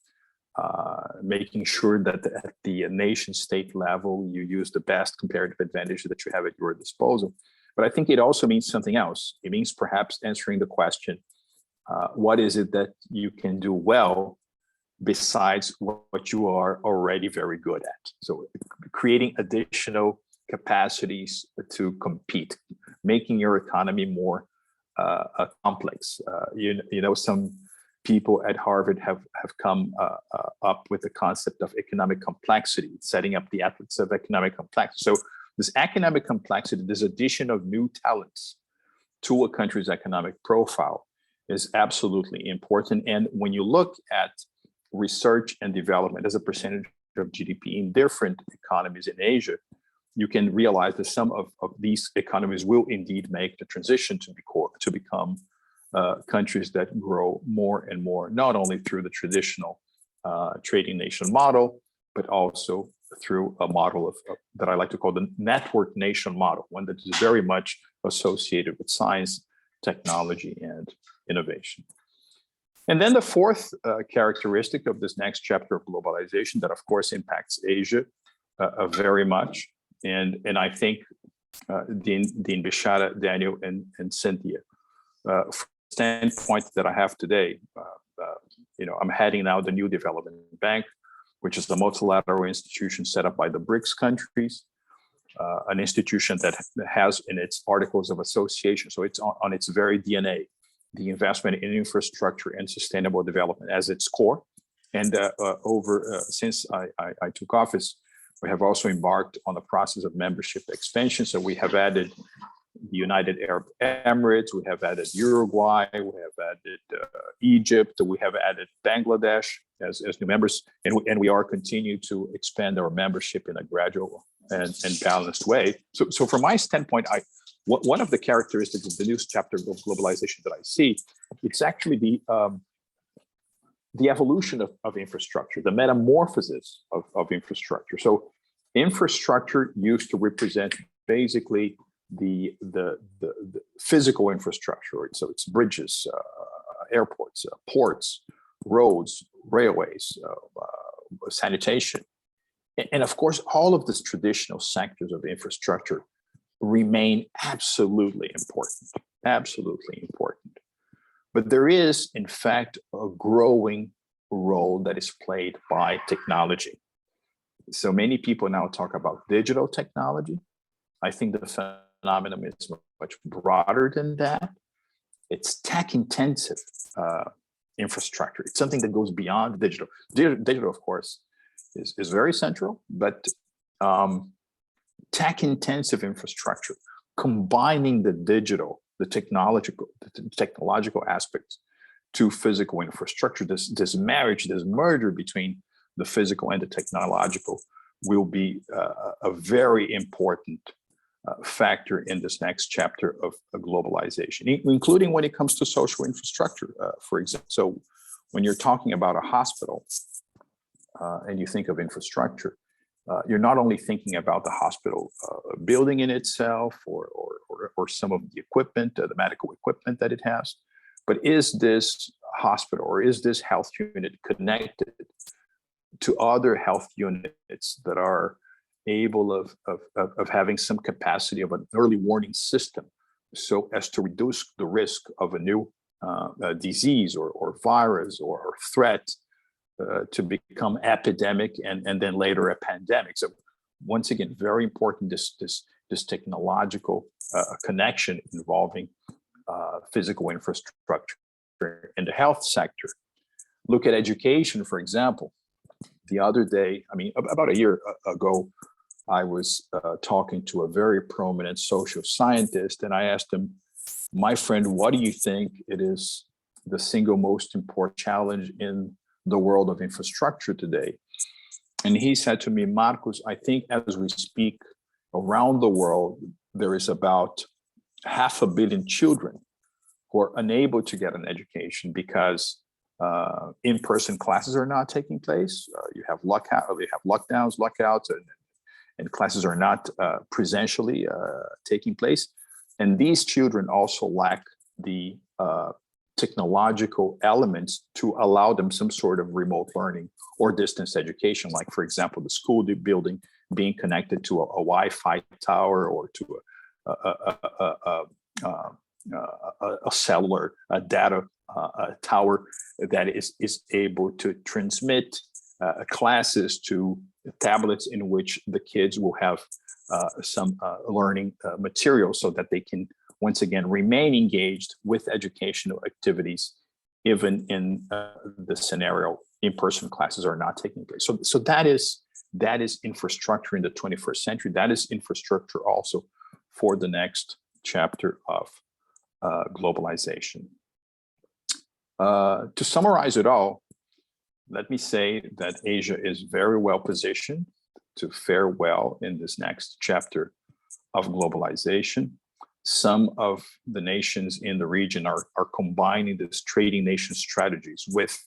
making sure that at the nation state level, you use the best comparative advantage that you have at your disposal. But I think it also means something else. It means perhaps answering the question, what is it that you can do well besides what you are already very good at? So creating additional capacities to compete, making your economy more complex. You know, some people at Harvard have come up with the concept of economic complexity, setting up the ethics of economic complexity. So this economic complexity, this addition of new talents to a country's economic profile, is absolutely important. And when you look at research and development as a percentage of GDP in different economies in Asia, you can realize that some of these economies will indeed make the transition to become countries that grow more and more, not only through the traditional trading nation model, but also through a model of that I like to call the network nation model, one that is very much associated with science, technology, and innovation. And then the fourth characteristic of this next chapter of globalization that, of course, impacts Asia very much. And I think Dean Bishara, Daniel, and Cynthia, from the standpoint that I have today, I'm heading now the New Development Bank, which is the multilateral institution set up by the BRICS countries, an institution that has in its articles of association, so it's on its very DNA, the investment in infrastructure and sustainable development as its core. And since I took office, we have also embarked on the process of membership expansion. So we have added the United Arab Emirates, we have added Uruguay, we have added Egypt, we have added Bangladesh as new members, and we are continuing to expand our membership in a gradual and balanced way. So from my standpoint, one of the characteristics of the new chapter of globalization that I see, it's actually the evolution of infrastructure, the metamorphosis of infrastructure. So infrastructure used to represent basically the physical infrastructure. So it's bridges, airports, ports, roads, railways, sanitation. And of course, all of these traditional sectors of infrastructure remain absolutely important. But there is, in fact, a growing role that is played by technology. So many people now talk about digital technology. I think the phenomenon is much broader than that. It's tech-intensive infrastructure. It's something that goes beyond digital. Digital, of course, is very central, but tech-intensive infrastructure, combining the digital, the technological aspects to physical infrastructure, this marriage, this merger between the physical and the technological will be a very important factor in this next chapter of globalization, including when it comes to social infrastructure, for example. So when you're talking about a hospital and you think of infrastructure, you're not only thinking about the hospital building in itself or some of the equipment, the medical equipment that it has, but is this hospital or is this health unit connected to other health units that are able of having some capacity of an early warning system so as to reduce the risk of a new disease or virus or threat to become epidemic and then later a pandemic. So once again, very important, this technological connection involving physical infrastructure in the health sector. Look at education, for example. The other day, about a year ago, I was talking to a very prominent social scientist, and I asked him, my friend, what do you think it is the single most important challenge in the world of infrastructure today? And he said to me, Marcos, I think as we speak around the world, there is about 500 million children who are unable to get an education because in-person classes are not taking place. You have lockdowns, lockouts, and classes are not presentially taking place. And these children also lack the technological elements to allow them some sort of remote learning or distance education, like, for example, the school building being connected to a Wi-Fi tower or to a cellular data tower that is able to transmit classes to tablets in which the kids will have some learning material so that they can once again remain engaged with educational activities, even in the scenario in-person classes are not taking place. So that is infrastructure in the 21st century. That is infrastructure also for the next chapter of globalization. To summarize it all, let me say that Asia is very well positioned to fare well in this next chapter of globalization. Some of the nations in the region are combining these trading nation strategies with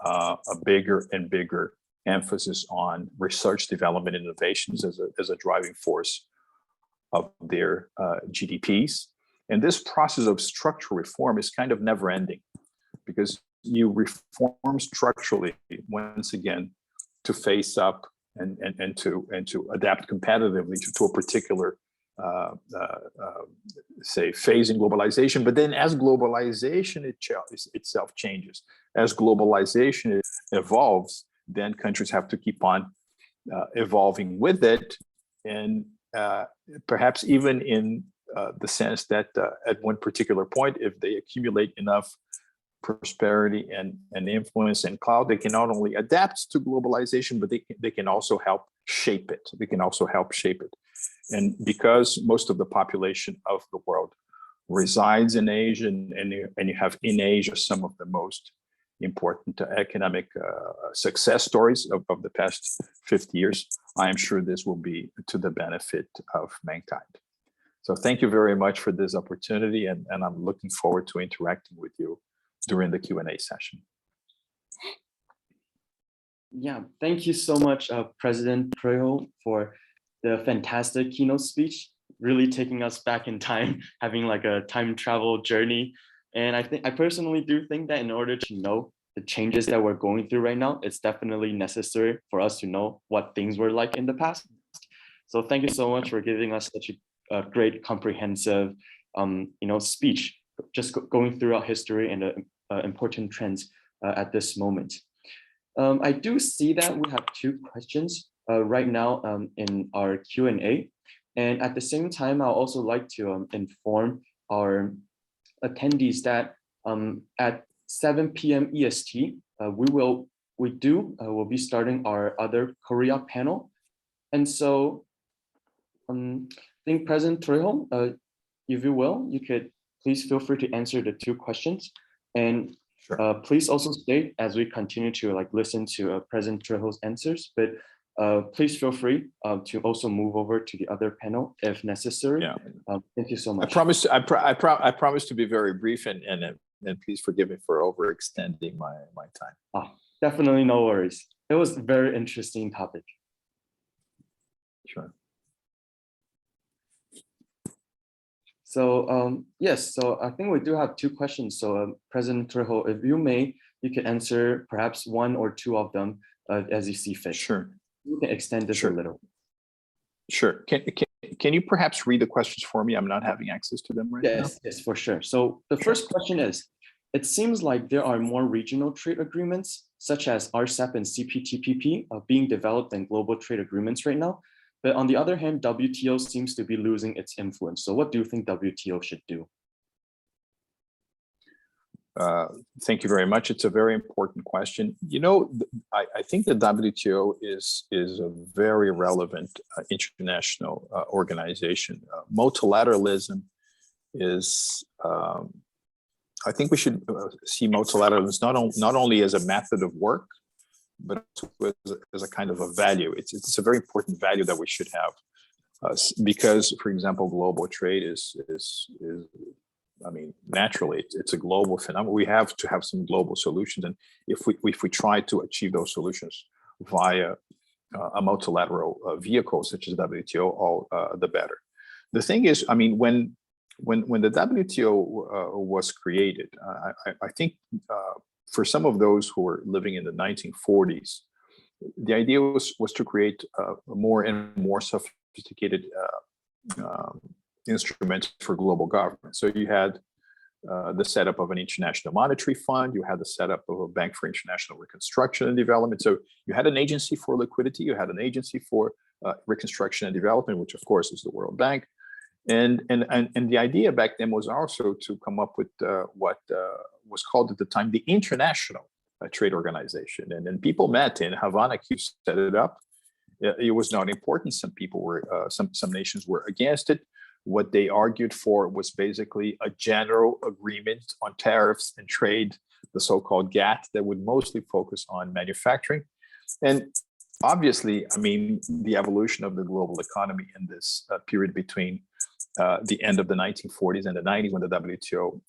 a bigger and bigger emphasis on research, development, innovations as a driving force of their GDPs. And this process of structural reform is kind of never ending, because you reform structurally once again to face up and to adapt competitively to a particular say phase in globalization. But then as globalization itself changes, as globalization evolves, then countries have to keep on evolving with it, and perhaps even in the sense that at one particular point, if they accumulate enough prosperity and influence and clout, they can not only adapt to globalization, but they can also help shape it. They can also help shape it. And because most of the population of the world resides in Asia, and you have in Asia some of the most important economic success stories of the past 50 years, I am sure this will be to the benefit of mankind. So thank you very much for this opportunity, and I'm looking forward to interacting with you during the Q&A session. Yeah, thank you so much, President Troyo, for the fantastic keynote speech, really taking us back in time, having like a time travel journey. And I personally do think that in order to know the changes that we're going through right now, it's definitely necessary for us to know what things were like in the past. So thank you so much for giving us such a great, comprehensive, speech, just going throughout history and the important trends at this moment. I do see that we have 2 questions right now in our Q&A. And at the same time, I'll also like to inform our attendees that at 7 p.m. EST, we'll be starting our other Korea panel. And so I think President Troyo, if you will, you could please feel free to answer the 2 questions. And sure. Please also stay as we continue to listen to President Troyo's answers, but please feel free to also move over to the other panel if necessary. Yeah. Thank you so much. I promise to be very brief, and please forgive me for overextending my time. Oh, definitely no worries. It was a very interesting topic. Sure. So yes, so I think we do have 2 questions. So President Troyo, if you may, you can answer perhaps 1 or 2 of them as you see fit. Sure. You can extend this a little. Sure. Can you perhaps read the questions for me? I'm not having access to them right now. Yes, for sure. So the first question is, it seems like there are more regional trade agreements, such as RCEP and CPTPP, being developed than global trade agreements right now. But on the other hand, WTO seems to be losing its influence. So what do you think WTO should do? Thank you very much. It's a very important question. I think the WTO is a very relevant international organization. Multilateralism is, I think we should see multilateralism not only as a method of work, but as a kind of a value. It's a very important value that we should have, because, for example, global trade is naturally it's a global phenomenon. We have to have some global solutions, and if we try to achieve those solutions via a multilateral vehicle such as WTO, all the better. The thing is, when the WTO was created, I think for some of those who were living in the 1940s, the idea was to create more and more sophisticated instruments for global government. So you had the setup of an international monetary fund, you had the setup of a bank for international reconstruction and development. So you had an agency for liquidity, you had an agency for reconstruction and development, which of course is the World Bank. And the idea back then was also to come up with what was called at the time the International Trade Organization. And then people met in Havana, Cuba, set it up. It was not important. Some people were, some nations were against it. What they argued for was basically a general agreement on tariffs and trade, the so-called GATT, that would mostly focus on manufacturing. And obviously, the evolution of the global economy in this period between the end of the 1940s and the 90s, when the WTO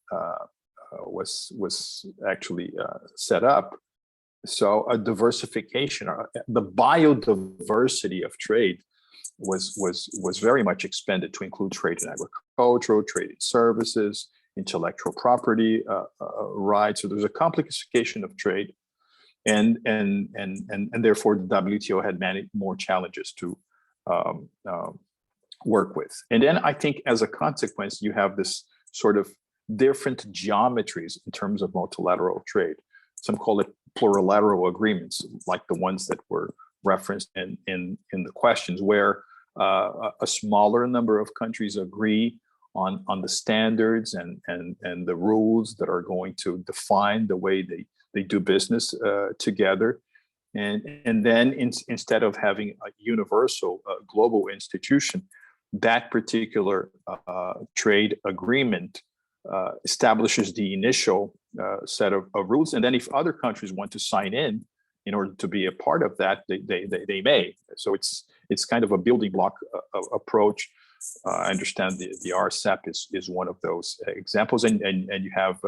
was actually set up. So a diversification, the biodiversity of trade was very much expanded to include trade in agricultural, trade in services, intellectual property rights. So there's a complication of trade, and therefore the WTO had many more challenges to work with. And then I think as a consequence, you have this sort of different geometries in terms of multilateral trade. Some call it plurilateral agreements, like the ones that were referenced in the questions, where a smaller number of countries agree on the standards and the rules that are going to define the way they do business together. And then instead of having a universal global institution, that particular trade agreement establishes the initial set of rules. And then if other countries want to sign in order to be a part of that, they may. So it's kind of a building block approach. I understand the RCEP is one of those examples, and you have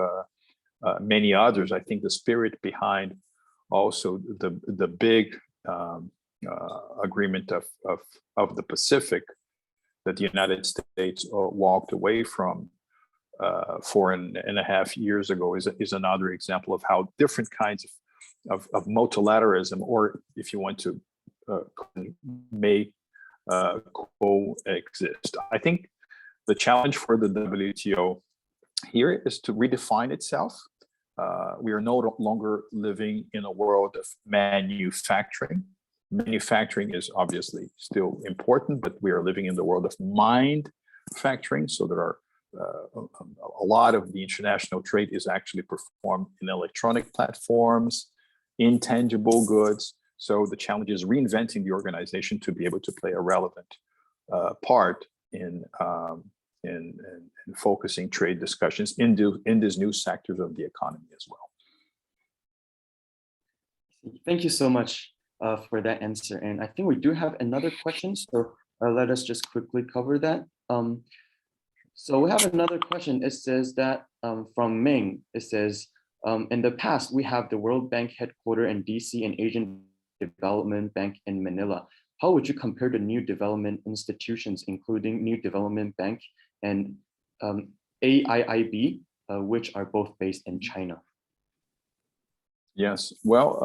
many others. I think the spirit behind also the big agreement of the Pacific that the United States walked away from 4.5 years ago is another example of how different kinds of multilateralism, or if you want to, may coexist. I think the challenge for the WTO here is to redefine itself. We are no longer living in a world of manufacturing. Manufacturing is obviously still important, but we are living in the world of mind-factoring. So there are a lot of the international trade is actually performed in electronic platforms, intangible goods. So the challenge is reinventing the organization to be able to play a relevant part in focusing trade discussions in these new sectors of the economy as well. Thank you so much for that answer. And I think we do have another question, so let us just quickly cover that. So we have another question. It says that from Ming, it says, in the past, we have the World Bank headquarters in DC and Asian Development Bank in Manila. How would you compare the new development institutions, including New Development Bank and AIIB, which are both based in China? Yes, well,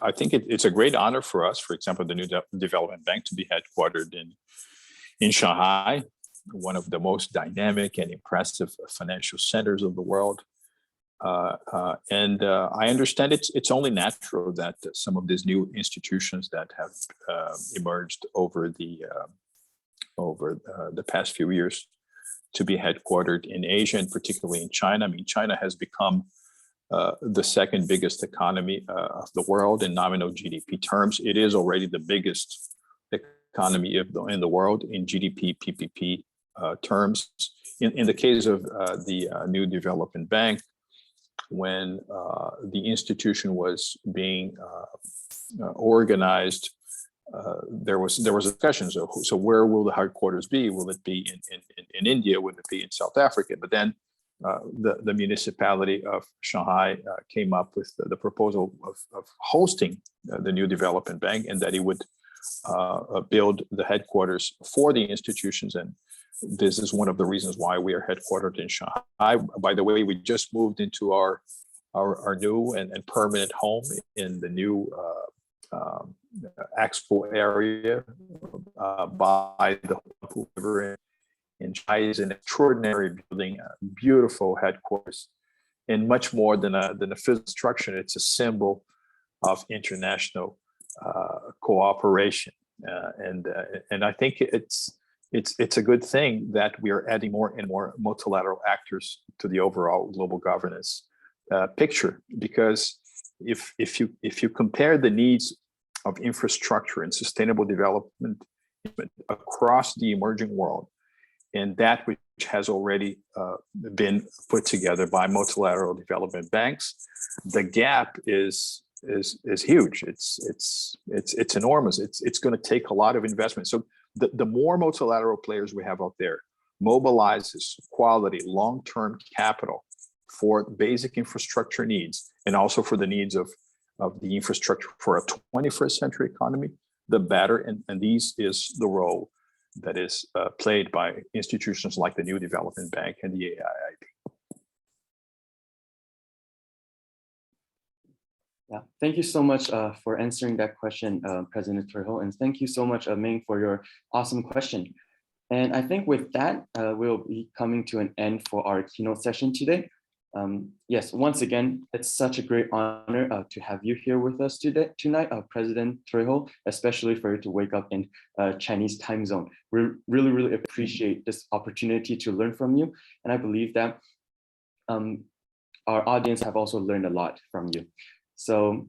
I think it's a great honor for us, for example, the New Development Bank to be headquartered in Shanghai, one of the most dynamic and impressive financial centers of the world. And I understand it's only natural that some of these new institutions that have emerged over the past few years to be headquartered in Asia, and particularly in China. I mean, China has become the second biggest economy of the world in nominal GDP terms. It is already the biggest economy in the world in GDP PPP terms. In the case of the New Development Bank, when the institution was being organized, there was a discussion. So where will the headquarters be? Will it be in India? Will it be in South Africa? But then the municipality of Shanghai came up with the proposal of hosting the New Development Bank, and that it would build the headquarters for the institutions. And this is one of the reasons why we are headquartered in Shanghai. By the way, we just moved into our new and permanent home in the new expo area by the river in Shanghai. Is an extraordinary building, a beautiful headquarters, and much more than a physical structure. It's a symbol of international cooperation, and I think it's a good thing that we are adding more and more multilateral actors to the overall global governance picture. Because if you compare the needs of infrastructure and sustainable development across the emerging world, and that which has already been put together by multilateral development banks, the gap is huge. It's enormous. It's going to take a lot of investment. So the more multilateral players we have out there mobilizes quality long-term capital for basic infrastructure needs, and also for the needs of the infrastructure for a 21st century economy, the better. And these is the role that is played by institutions like the New Development Bank and the AIIB. Yeah, thank you so much for answering that question, President Troyjo, and thank you so much, Ming, for your awesome question. And I think with that, we'll be coming to an end for our keynote session today. Yes, once again, it's such a great honor to have you here with us tonight, President Troyjo, especially for you to wake up in Chinese time zone. We really, really appreciate this opportunity to learn from you. And I believe that our audience have also learned a lot from you. So